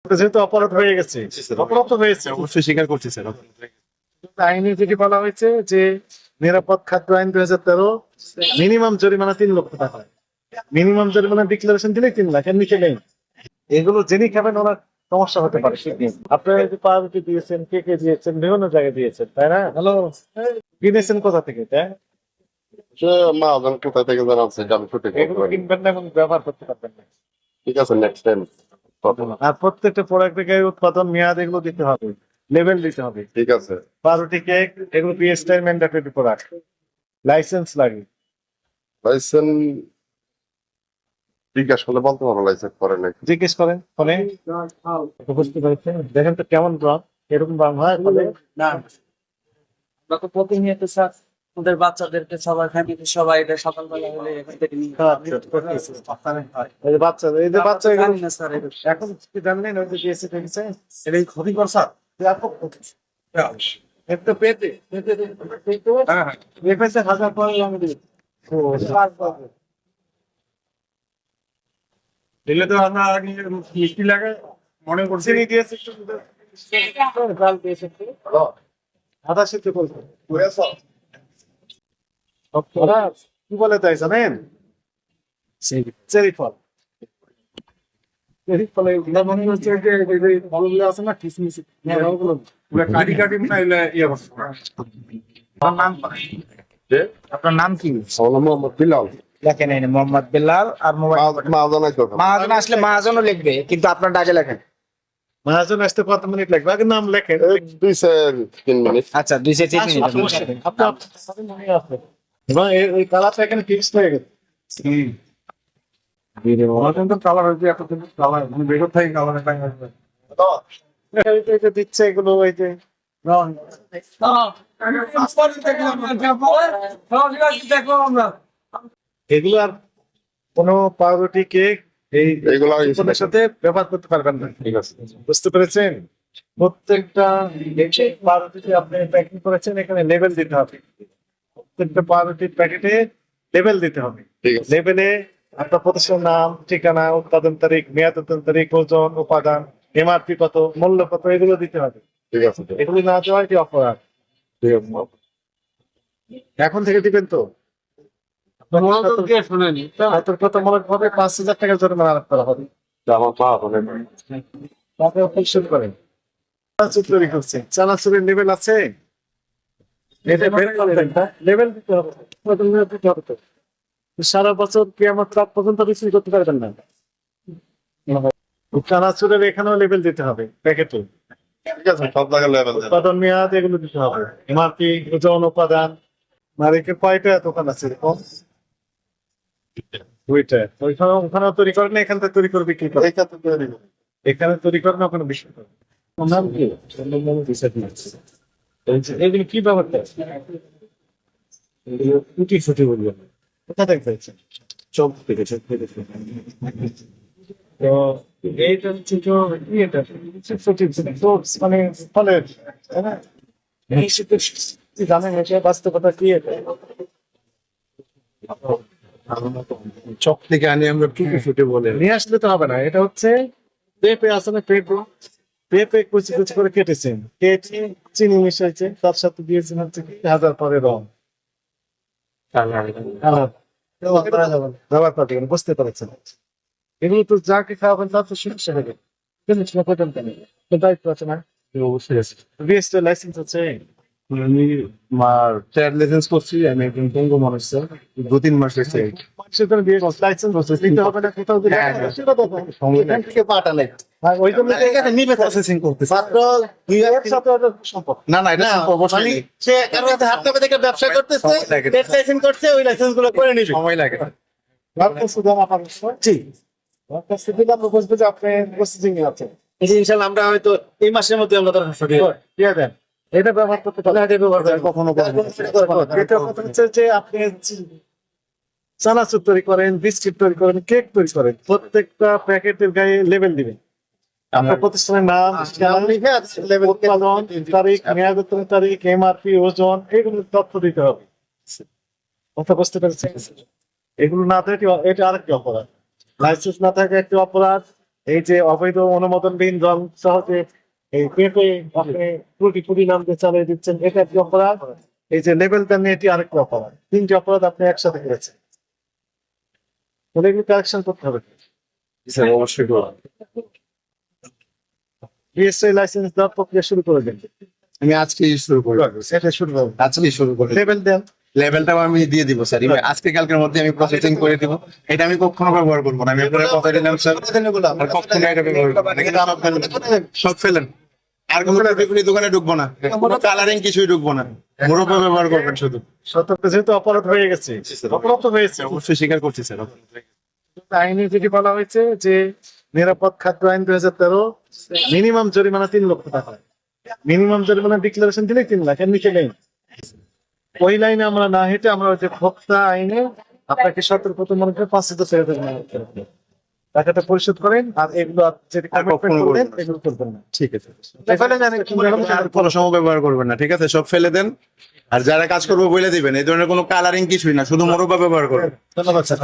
যেহেতু অপরাধ হয়ে গেছে, অপরাধ তো হয়েছে, অবশ্যই স্বীকার করছি স্যার। আইনে যেটি বলা হয়েছে যে নিরাপদ খাদ্য আইন 2013 মিনিমাম জরিমানা 3 লক্ষ টাকা, মিনিমাম জরিমানা ডিক্লারেশন দিলে 3 লাখ, এর নিচে নেই। এগুলো যিনি খাবেন ওনার সমস্যা হতে পারে। আপনারা যে পাউরুটি দিয়েছেন, কে দিয়েছেন, বিভিন্ন জায়গায় দিয়েছেন, তাই না? হ্যালো, কিনেছেন কোথা থেকে? তাই মা আমার কোথা থেকে জানাচ্ছে যে আমি ছুটি এগুলো কিনবেন না এবং ব্যবহার করতে পারবেন না। ঠিক আছে, নেক্সট টাইম। আর প্রত্যেকটা প্রোডাক্টের গায়ে উৎপাদন মেয়াদ এগুলো দিতে হবে, লেভেল দিতে হবে। ঠিক আছে, পাউরুটি কেক এগুলো পিএসটি ম্যান্ডেটরি প্রোডাক্ট, লাইসেন্স লাগে। লাইসেন্স জিজ্ঞাসা করলে বলতে পারবো লাইসেন্স করে নাকি। জিজ্ঞেস করেন ফোনে। বুঝতে পেরেছেন? দেখেন তো কেমন রং, এরকম রং হয় ফলে না, আমরা তো প্রতিনিয়ত স্যার ওদের বাচ্চাদেরকে সবাই ফ্যামিলি সবাই এটা সকালবেলা হলে এখান থেকে নিয়ে এই যে বাচ্চা, এই যে বাচ্চা এগুলো জানি না স্যার এটা এখন কি জানেন ওই যে পিএসসি দেখেছে এটা ক্ষতিকর স্যার। একটু পেতে রেখেছে 1000 পরে আমি দিই। দিলে তো আমরা আগে মিষ্টি লাগে মনে করছি। চিনি দিয়েছে একটু ডাল দিয়েছে একটু আদা সিদ্ধ করতে। ওরা কি বলে তাই জানেন? চেরি ফল। চেরি ফলে আমরা মনে করছি যে এই ফলগুলো আছে না কিসমিস, ওগুলো পুরো কাটি কাটি না এগুলো ইয়ে করছে। আপনার নাম আপনার নাম কি? আমার নাম মোহাম্মদ বিলাল। লেখেন এই মোহাম্মদ বেলাল আর মোবাইল মা জানাই তো মাহাজন আসলে মাহাজনও লিখবে কিন্তু আপনার ডাকে লেখেন। মহাজন আসতে কত মিনিট লাগবে? আগে নাম লেখেন। 2-3 মিনিট। আচ্ছা 2-3 মিনিট। আপনার মনে আছে এবং এই কালারটা এখানে ফিক্সড হয়ে গেছে। আমার কিন্তু কালার হয়েছে এত কিন্তু কালার মানে বেরোর থেকে কালার একটা আসবে। এই যে দিচ্ছে এগুলো ওই যে রং। এগুলো আর কোনো পাউরুটি কেক এই এগুলো ফলের সাথে ব্যবহার করতে পারবেন না। ঠিক আছে। বুঝতে পেরেছেন? প্রত্যেকটা পাউরুটিতে আপনি প্যাকিং করেছেন, এখানে লেবেল দিতে হবে। প্রত্যেকটা পাউরুটির প্যাকেটে লেবেল দিতে হবে। ঠিক আছে, লেবেলে আপনার প্রতিষ্ঠানের নাম, ঠিকানা, উৎপাদন তারিখ, মেয়াদ উৎপাদন তারিখ, ওজন, উপাদান, এমআরপি কত, মূল্য কত, এগুলো দিতে হবে। ঠিক আছে, এগুলো না দেওয়া এটি অপরাধ। ঠিক আছে। এখন থেকে দিবেন তো? সতর্কতা মূলক ভাবে 5,000 টাকা জরিমানা আরোপ করা হবে। আমার মা অনেক তাকে অপসারণ করেন। চানাচুর তৈরি করছে, চানাচুরের লেভেল আছে, এটা বের করবেন, লেভেল দিতে হবে, উৎপাদন মেয়াদ দিতে হবে তো। সারা বছর কিয়ামত রাত পর্যন্ত বিক্রি করতে পারবেন না। চানাচুরের এখানেও লেভেল দিতে হবে প্যাকেটে। ঠিক আছে, সব জায়গায় লেভেল দেন। উৎপাদন মেয়াদ এগুলো দিতে হবে, এমআরপি, ওজন, উপাদান। মালিকের কয়টা দোকান আছে এরকম? 2টা। ওখানে তৈরি করেন না, এখান থেকে তৈরি করে বিক্রি করে। এই ক্ষেত্রে তৈরি করুন। এখানে তৈরি করেন, ওখানে বিক্রি করেন। ওর নাম কি? এইগুলো কি ব্যাপারটা? ফুটি ফুটি বলবেন কোথা থেকে পেয়েছেন? চোখ থেকে, চোখ থেকে। তো এইটা হচ্ছে তো কি, এটা ফুটি ফ্রুটস মানে ফলের, তাই না? এই শীতে জানেন এটা বাস্তবতা কি? এটা চক থেকে আনি আমরা টুকি ফুটে বলে। নিয়ে আসলে তো হবে না। এটা হচ্ছে পেঁপে আছে না, পেঁপে কুচি কুচি করে কেটেছেন, কেটে চিনি মিশাইছে, তার সাথে দিয়েছেন হচ্ছে কি 1000 পরে রং। ব্যবহার করতে গেলে বুঝতে পারছেন। এগুলো তো যাকে খাওয়াবেন তার তো সমস্যা হবে। কিন্তু সেটা করতেন কেন? তো দায়িত্ব আছে না? অবশ্যই আছে। বিএসটি লাইসেন্স আছে। আমি আমার ট্রেড লাইসেন্স করছি, আমি একজন পঙ্গু মানুষ স্যার, 2-3 মাস হয়েছে। সেটা বিএসটি লাইসেন্স আছে, নিতে হবে না কোথাও থেকে। সেটা তো এখান থেকে পাঠালে আর ওই জন্য এখানে নিবে প্রসেসিং করতে মাত্র 2 সাথে ওটা সম্পর্ক। না না, এটা অবশ্যই নেই। সে কারো কাছে হাত কাপে থেকে ব্যবসা করতেছে, সময় লাগে। ট্রেড লাইসেন্স করছে, ওই লাইসেন্স গুলো করে নিবে। সময় লাগে। জি বুঝবে যে আপনি প্রসেসিং এ আছেন। এই যে ইনশাআল্লাহ আমরা হয়তো এই মাসের মধ্যে আমরা দরখাস্ত দিব। দিয়ে দেন, এটা ব্যবহার করতে পারেন। এটা ব্যবহার করে কখনো এটা কথা হচ্ছে যে আপনি চানাচুর তৈরি করেন, বিস্কিট তৈরি করেন, কেক তৈরি করেন, প্রত্যেকটা প্যাকেটের গায়ে লেবেল দিবেন। আপনার প্রতিষ্ঠানের নাম, উৎপাদন তারিখ, মেয়াদ উত্তোলন তারিখ, এমআরপি, ওজন, এগুলো তথ্য দিতে হবে। কথা বুঝতে পেরেছেন? এগুলো না থাকে এটা আরেকটি অপরাধ। লাইসেন্স না থাকে একটি অপরাধ, এই যে অবৈধ অনুমোদনবিহীন রং সহজে এই পেপে আপনি ত্রুটি নাম দিয়ে চালিয়ে দিচ্ছেন, এটা একটি অপরাধ। এই যে লেবেল দেন এটি আরেকটি অপরাধ। তিনটি অপরাধ আপনি একসাথে করেছেন, তাহলে এগুলো কারেকশন করতে হবে। স্যার অবশ্যই করবো। বিএসআই লাইসেন্স দেওয়ার প্রক্রিয়া শুরু করে দিন। আমি আজকেই শুরু করবো, সেটা শুরু করুন। আজকেই শুরু করে লেবেল দেন। লেভেলটাও আমি দিয়ে দিব স্যার, আজকে কালকের মধ্যে আমি প্রসেসিং করে দিব। এটা আমি কখনো ব্যবহার করবো না, আমি আপনার কথা দিলাম স্যার, আর কখনো এটা ব্যবহার করবো না। কিন্তু সব ফেলেন, আর কোনো টিফিনি দোকানে ঢুকবো না, কোনো কালারিং কিছুই ঢুকবো না, মোরব্বা ব্যবহার করবেন শুধু। সতর্ক, যেহেতু অপরাধ হয়ে গেছে, অপরাধ তো হয়েছে, অবশ্যই স্বীকার করছি স্যার। আইনে যেটি বলা হয়েছে যে নিরাপদ খাদ্য আইন 2013 মিনিমাম জরিমানা 3 লক্ষ টাকা। মিনিমাম জরিমানা ডিক্লারেশন দিলে 3 লাখ, এর নিচে নেই। ওই লাইনে আমরা না হেঁটে আমরা ওই যে ভোক্তা আইনে আপনাকে সতর্কতামূলক 5,000 টাকা জরিমানা করতে হবে। টাকাটা পরিশোধ করেন, আর এগুলো যেটি আর কখনো commitment করবেন, করবেন না। এগুলো করবেন না। ঠিক আছে, ফেলে দেন, আর কোনো সময় ব্যবহার করবেন না, ঠিক আছে? সব ফেলে দেন। আর যারা কাজ করবো বলে দিবেন, এই ধরনের কোনো কালারিং কিছুই না, শুধু মোরব্বা ব্যবহার করবেন। ধন্যবাদ স্যার।